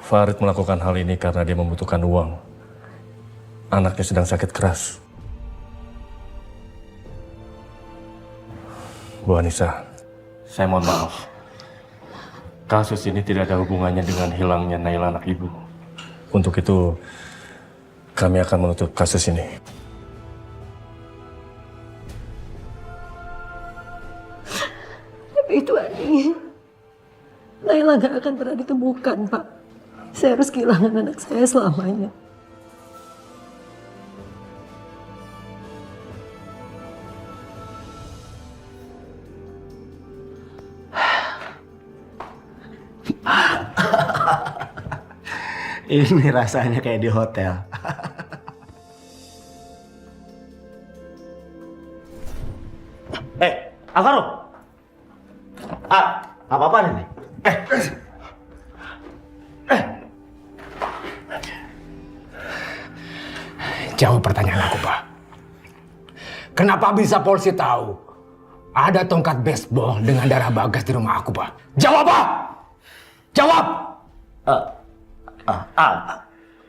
Farid melakukan hal ini karena dia membutuhkan uang. Anaknya sedang sakit keras. Bu Anissa, saya mohon maaf. Kasus ini tidak ada hubungannya dengan hilangnya Naila anak ibu. Untuk itu, kami akan menutup kasus ini. Tapi itu artinya Naila gak akan pernah ditemukan, Pak. Saya harus kehilangan anak saya selamanya. Ini rasanya kayak di hotel. Alvaro. Apa-apaan ini? Jawab pertanyaan aku, Pak. Kenapa bisa polisi tahu ada tongkat baseball dengan darah Bagas di rumah aku, Pak? Jawab, Pak! Jawab!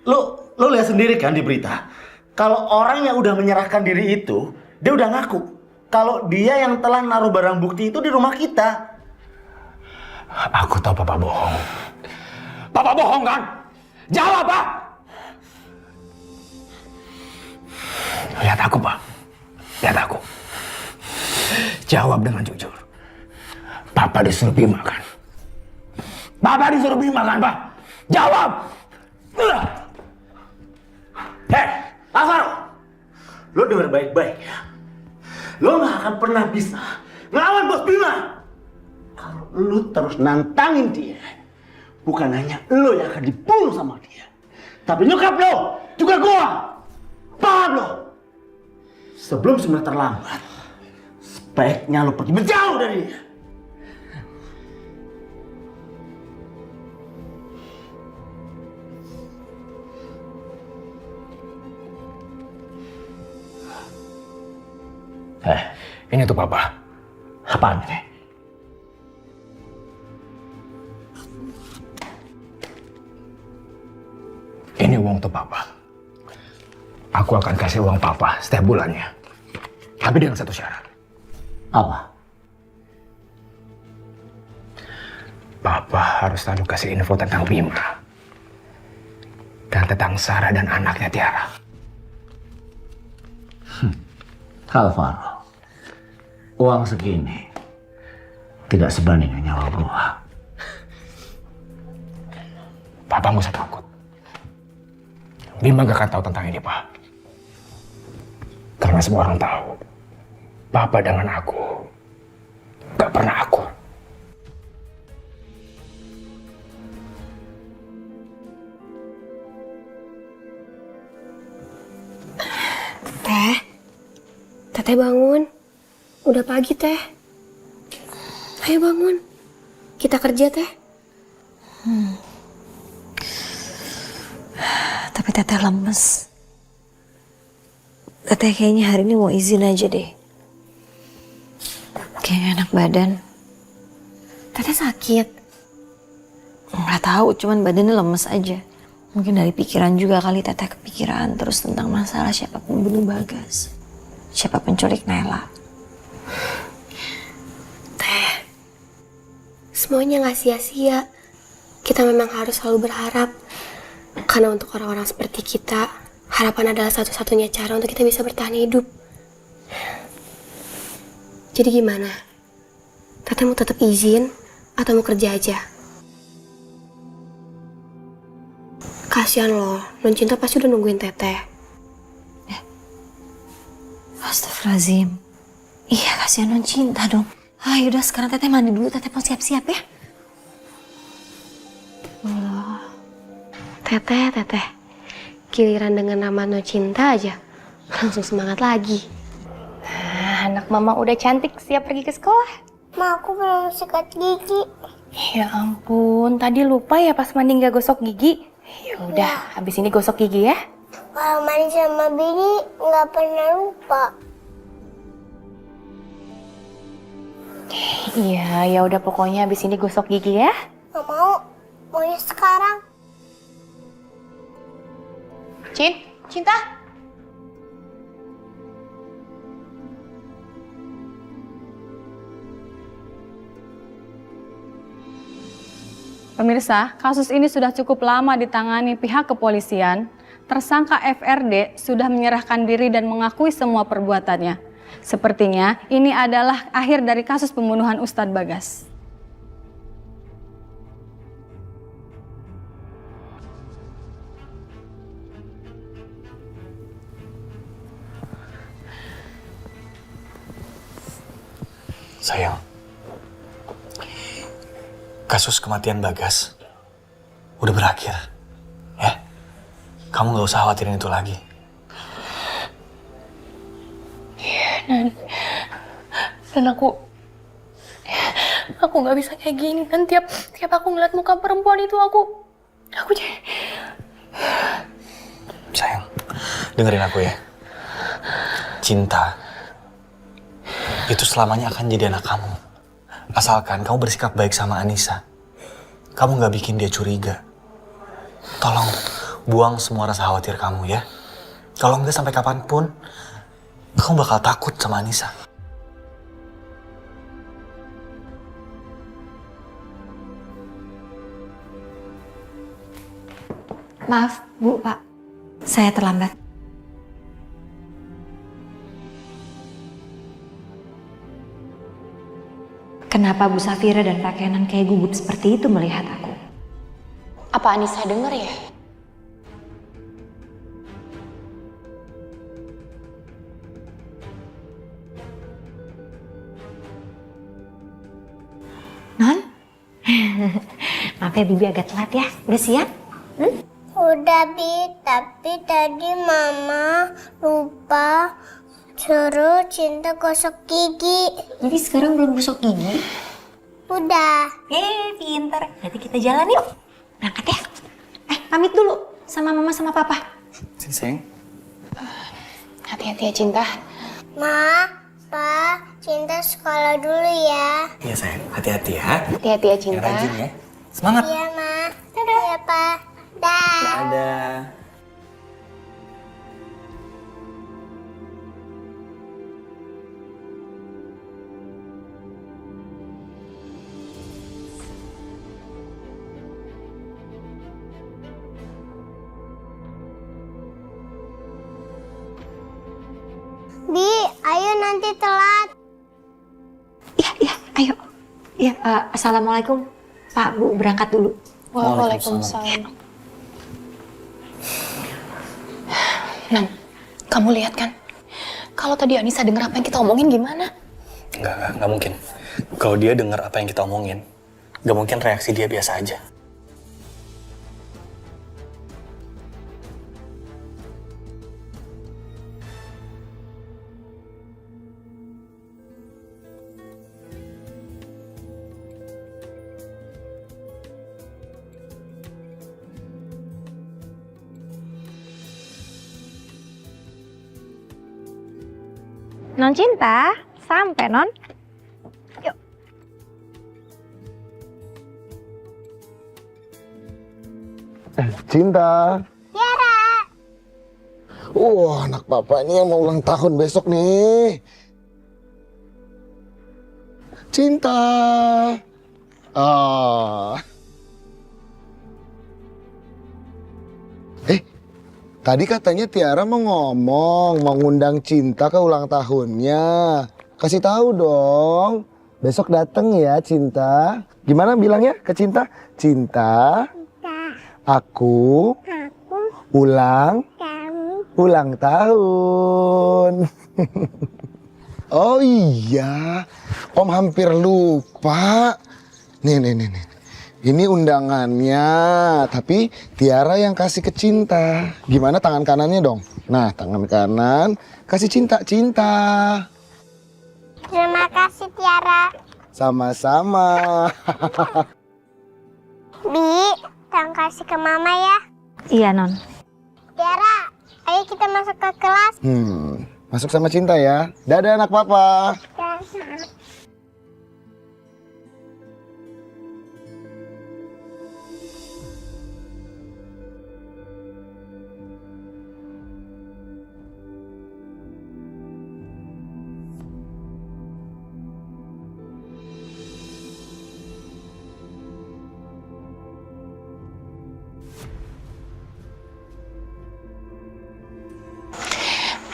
Lu lihat sendiri kan di berita. Kalau orang yang udah menyerahkan diri itu, dia udah ngaku kalau dia yang telah naruh barang bukti itu di rumah kita. Aku tahu Papa bohong. Papa bohong kan? Jawab, Pak! Lihat aku, Pak. Lihat aku. Jawab dengan jujur. Papa disuruh Bima kan? Papa disuruh Bima kan, Pak? Jawab! Alvaro, lo denger baik-baik ya. Lo gak akan pernah bisa ngelawan Bos Bima kalau lo terus nantangin dia. Bukan hanya lo yang akan dibunuh sama dia, tapi nyokap lo, juga gua. Paham lo? Sebelum semuanya terlambat, sebaiknya lo pergi menjauh dari dia. Ini tuh Papa. Apaan ini? Ini uang untuk Papa. Aku akan kasih uang Papa setiap bulannya. Tapi dengan satu syarat. Apa? Papa harus selalu kasih info tentang Bima. Dan tentang Sarah dan anaknya Tiara. Alvaro, uang segini tidak sebanding dengan nyawa gua. Papa nggak usah takut. Bima gak akan tahu tentang ini, Pak. Karena semua orang tahu. Papa dengan aku gak pernah akur. Teteh bangun. Udah pagi, Teh. Ayo bangun. Kita kerja, Teh. Tapi Teteh lemes. Teteh kayaknya hari ini mau izin aja deh. Kayaknya enak badan. Teteh sakit. Nggak tahu, cuman badannya lemes aja. Mungkin dari pikiran juga kali Teteh kepikiran terus tentang masalah siapa pembunuh Bagas. Siapa penculik Naila. Teh, semuanya gak sia-sia. Kita memang harus selalu berharap. Karena untuk orang-orang seperti kita, harapan adalah satu-satunya cara untuk kita bisa bertahan hidup. Jadi gimana? Teteh mau tetap izin atau mau kerja aja? Kasian loh, Non Cinta pasti udah nungguin Teteh. Astagfirullahaladzim. Iya, kasihan Non Cinta dong. Yaudah sekarang Teteh mandi dulu, Teteh mau siap-siap ya. Allah. Teteh. Giliran dengan nama Non Cinta aja, langsung semangat lagi. Nah, anak mama udah cantik, siap pergi ke sekolah. Ma, aku belum sikat gigi. Ya ampun, tadi lupa ya pas mandi nggak gosok gigi. Ya udah, habis ini gosok gigi ya. Kalau mandi sama Bini nggak pernah lupa. Iya, ya udah pokoknya habis ini gosok gigi ya. Nggak mau, maunya sekarang. Cinta? Pemirsa, kasus ini sudah cukup lama ditangani pihak kepolisian. Tersangka FRD sudah menyerahkan diri dan mengakui semua perbuatannya. Sepertinya ini adalah akhir dari kasus pembunuhan Ustadz Bagas. Sayang, kasus kematian Bagas udah berakhir, ya. Kamu gak usah khawatirin itu lagi. Dan aku nggak bisa kayak gini. Dan tiap aku ngeliat muka perempuan itu aku jadi... Sayang, dengerin aku ya. Cinta itu selamanya akan jadi anak kamu. Asalkan kamu bersikap baik sama Anissa. Kamu gak bikin dia curiga. Tolong buang semua rasa khawatir kamu ya. Kalau enggak sampai kapanpun, kamu bakal takut sama Anissa. Maaf, Bu, Pak. Saya terlambat. Kenapa Bu Safira dan Pak Kenan kayak gugup seperti itu melihat aku? Apa Anissa denger ya? Non? Maaf ya, Bibi agak telat ya. Udah siap? Udah, Bi. Tapi tadi Mama lupa suruh Cinta gosok gigi. Jadi sekarang belum gosok gigi? Udah. Pintar. Nanti kita jalan yuk. Berangkat ya. Pamit dulu sama Mama sama Papa. Sini sayang. Hati-hati ya Cinta. Ma, Pa, Cinta sekolah dulu ya. Iya sayang, hati-hati ya. Hati-hati ya Cinta. Yang rajin ya. Semangat. Iya, Ma. Iya, Pa. Dah. Ada. Bi, ayo nanti telat. Iya, ayo. Iya, Assalamualaikum. Pak, Bu, berangkat dulu. Waalaikumsalam. Nan, kamu lihat kan? Kalau tadi Anissa denger apa yang kita omongin gimana? Enggak mungkin. Kalau dia dengar apa yang kita omongin, nggak mungkin reaksi dia biasa aja. Non Cinta, sampai Non. Yuk. Cinta. Tiara. Anak papa ini yang mau ulang tahun besok nih. Cinta. Tadi katanya Tiara mau ngomong, mau ngundang Cinta ke ulang tahunnya. Kasih tahu dong. Besok dateng ya Cinta. Gimana bilangnya ke Cinta? Cinta. Aku ulang tahun. Oh iya, Om hampir lupa. Nih. Ini undangannya, tapi Tiara yang kasih ke Cinta. Gimana tangan kanannya dong? Nah, tangan kanan kasih Cinta. Terima kasih, Tiara. Sama-sama. Bi, tolong kasih ke Mama ya. Iya, Non. Tiara, ayo kita masuk ke kelas. Masuk sama Cinta ya. Dadah anak papa.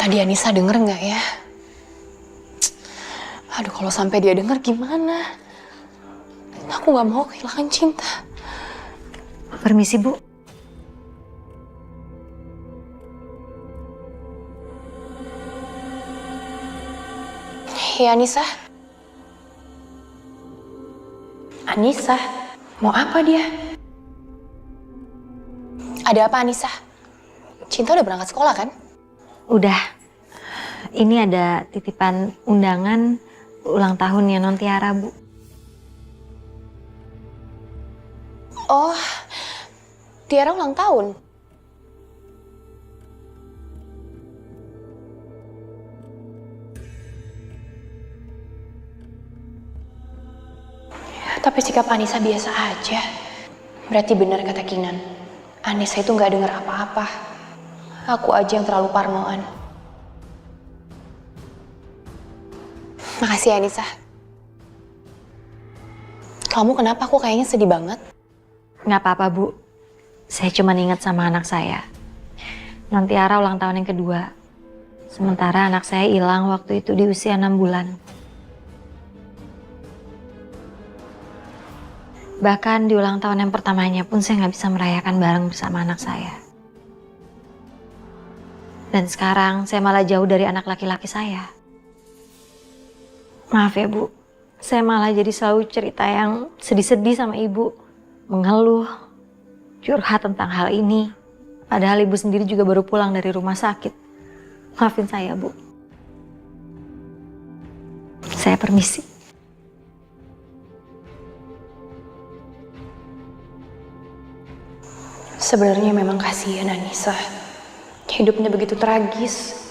Tadi Anissa denger nggak ya? Aduh, kalau sampai dia denger gimana? Aku nggak mau kehilangan Cinta. Permisi, Bu. Ya, Anissa. Anissa, mau apa dia? Ada apa, Anissa? Cinta udah berangkat sekolah kan? Udah. Ini ada titipan undangan ulang tahunnya Non Tiara, Bu. Oh, Tiara ulang tahun. Tapi sikap Anissa biasa aja. Berarti benar kata Kinan. Anissa itu nggak dengar apa-apa. Aku aja yang terlalu parnoan. Makasih Anissa. Kamu kenapa? Aku kayaknya sedih banget. Nggak apa-apa, Bu. Saya cuma ingat sama anak saya. Non Tiara ulang tahun yang kedua. Sementara anak saya hilang waktu itu di usia 6 bulan. Bahkan di ulang tahun yang pertamanya pun saya nggak bisa merayakan bareng bersama anak saya. Dan sekarang saya malah jauh dari anak laki-laki saya. Maaf ya, Bu. Saya malah jadi selalu cerita yang sedih-sedih sama Ibu. Mengeluh, curhat tentang hal ini. Padahal Ibu sendiri juga baru pulang dari rumah sakit. Maafin saya, Bu. Saya permisi. Sebenarnya memang kasihan Anissa. Hidupnya begitu tragis.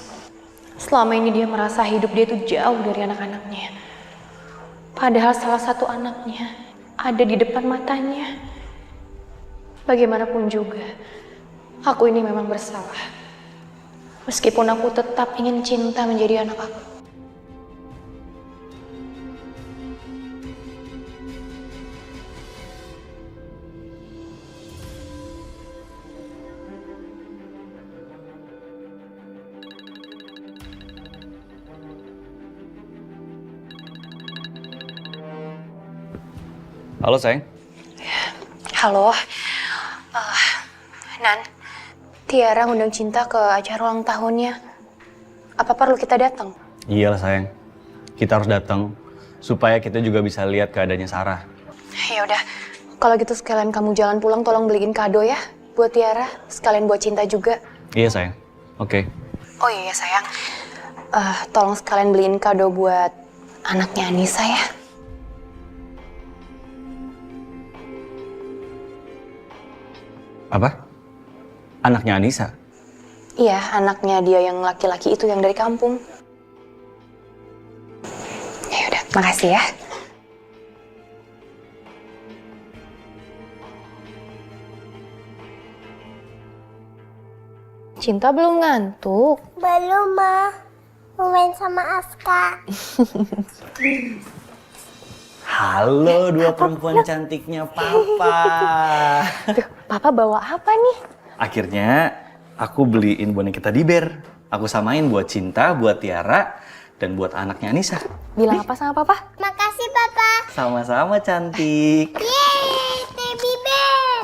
Selama ini dia merasa hidup dia itu jauh dari anak-anaknya. Padahal salah satu anaknya ada di depan matanya. Bagaimanapun juga, aku ini memang bersalah. Meskipun aku tetap ingin Cinta menjadi anak aku. Halo sayang. Halo, Nan. Tiara ngundang Cinta ke acara ulang tahunnya. Apa perlu kita datang? Iyalah sayang, kita harus datang supaya kita juga bisa lihat keadaannya Sarah. Ya udah, kalau gitu sekalian kamu jalan pulang tolong beliin kado ya buat Tiara, sekalian buat Cinta juga. Iya sayang, oke. Oh iya sayang, tolong sekalian beliin kado buat anaknya Anissa ya. Apa? Anaknya Anissa? Iya, anaknya dia yang laki-laki itu yang dari kampung. Ya udah, makasih ya. Cinta belum ngantuk? Belum, Ma. Mau main sama Aska. Halo dua perempuan cantiknya Papa. Tuh, Papa bawa apa nih? Akhirnya aku beliin boneka teddy bear. Aku samain buat Cinta, buat Tiara, dan buat anaknya Anissa. Bilang apa sama Papa? Makasih, Papa. Sama-sama cantik. Yeay, teddy bear.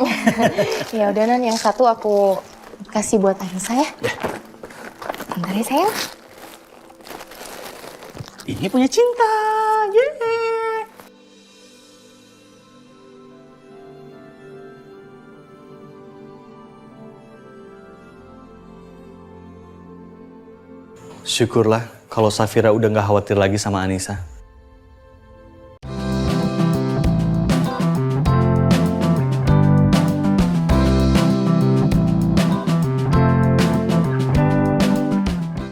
Ya udah Nan, yang satu aku kasih buat Anissa ya. Bentar ya sayang. Ini punya Cinta. Yeay. Syukurlah kalau Safira udah gak khawatir lagi sama Anissa.